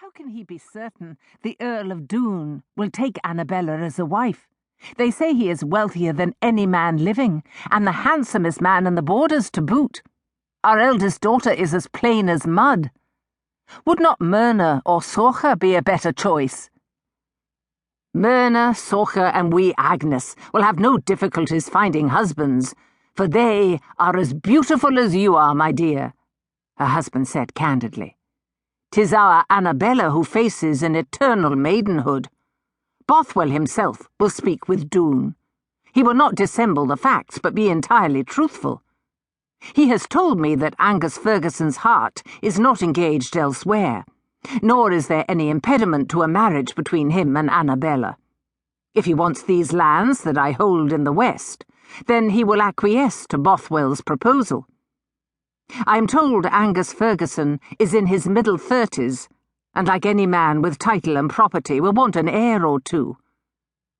How can he be certain the Earl of Duin will take Annabella as a wife? They say he is wealthier than any man living, and the handsomest man in the Borders to boot. Our eldest daughter is as plain as mud. Would not Myrna or Sorcha be a better choice? Myrna, Sorcha, and wee Agnes will have no difficulties finding husbands, for they are as beautiful as you are, my dear, her husband said candidly. 'Tis our Annabella who faces an eternal maidenhood. Bothwell himself will speak with Duin. He will not dissemble the facts, but be entirely truthful. He has told me that Angus Ferguson's heart is not engaged elsewhere, nor is there any impediment to a marriage between him and Annabella. If he wants these lands that I hold in the west, then he will acquiesce to Bothwell's proposal. I am told Angus Ferguson is in his middle 30s, and like any man with title and property will want an heir or two.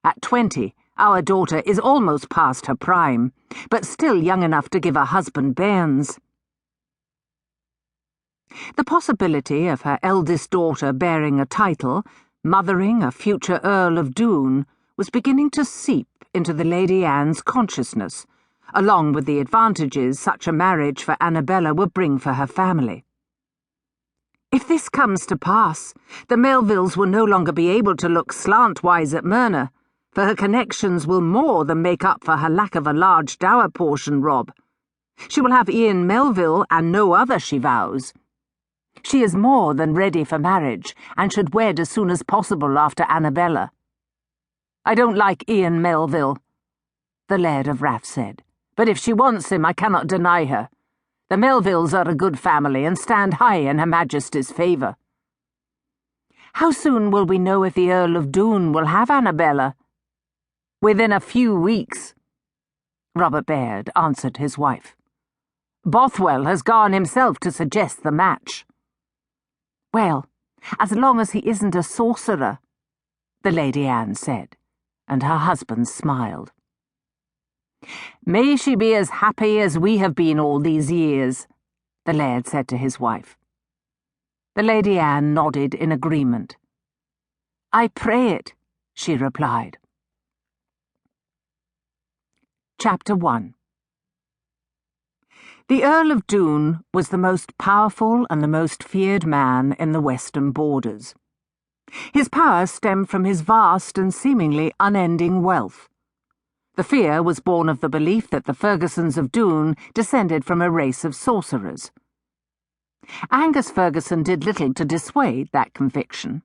At 20, our daughter is almost past her prime, but still young enough to give her husband bairns. The possibility of her eldest daughter bearing a title, mothering a future Earl of Duin, was beginning to seep into the Lady Anne's consciousness, along with the advantages such a marriage for Annabella would bring for her family. If this comes to pass, the Melvilles will no longer be able to look slantwise at Myrna, for her connections will more than make up for her lack of a large dower portion, Rob. She will have Ian Melville and no other, she vows. She is more than ready for marriage, and should wed as soon as possible after Annabella. I don't like Ian Melville, the Laird of Raff said. But if she wants him, I cannot deny her. The Melvilles are a good family and stand high in Her Majesty's favour. How soon will we know if the Earl of Duin will have Annabella? Within a few weeks, Robert Baird answered his wife. Bothwell has gone himself to suggest the match. Well, as long as he isn't a sorcerer, the Lady Anne said, and her husband smiled. May she be as happy as we have been all these years, the Laird said to his wife. The Lady Anne nodded in agreement. I pray it, she replied. Chapter 1. The Earl of Duin was the most powerful and the most feared man in the western Borders. His power stemmed from his vast and seemingly unending wealth. The fear was born of the belief that the Fergusons of Duin descended from a race of sorcerers. Angus Ferguson did little to dissuade that conviction.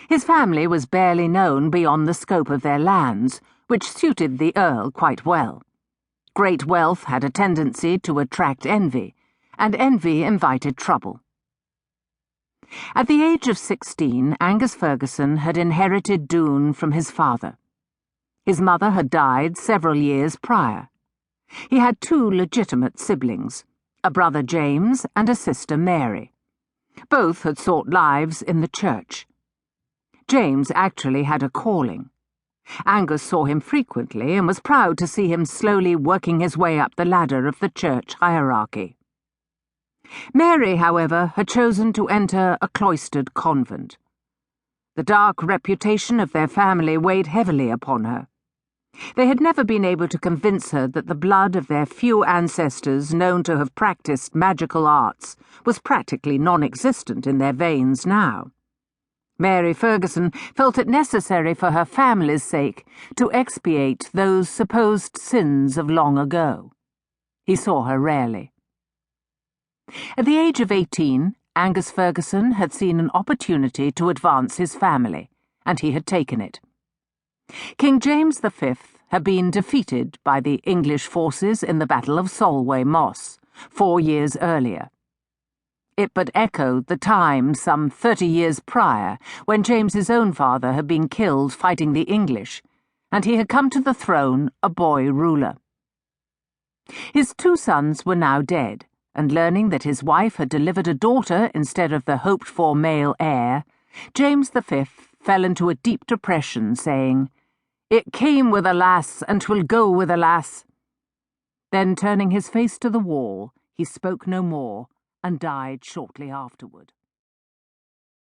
His family was barely known beyond the scope of their lands, which suited the Earl quite well. Great wealth had a tendency to attract envy, and envy invited trouble. At the age of 16, Angus Ferguson had inherited Duin from his father. His mother had died several years prior. He had 2 legitimate siblings, a brother James and a sister Mary. Both had sought lives in the church. James actually had a calling. Angus saw him frequently and was proud to see him slowly working his way up the ladder of the church hierarchy. Mary, however, had chosen to enter a cloistered convent. The dark reputation of their family weighed heavily upon her. They had never been able to convince her that the blood of their few ancestors known to have practiced magical arts was practically non-existent in their veins now. Mary Ferguson felt it necessary for her family's sake to expiate those supposed sins of long ago. He saw her rarely. At the age of 18, Angus Ferguson had seen an opportunity to advance his family, and he had taken it. King James V had been defeated by the English forces in the Battle of Solway Moss 4 years earlier. It but echoed the time some 30 years prior when James's own father had been killed fighting the English, and he had come to the throne a boy ruler. His 2 sons were now dead, and learning that his wife had delivered a daughter instead of the hoped-for male heir, James V fell into a deep depression, saying, "It came with a lass, and 'twill go with a lass." Then, turning his face to the wall, he spoke no more, and died shortly afterward.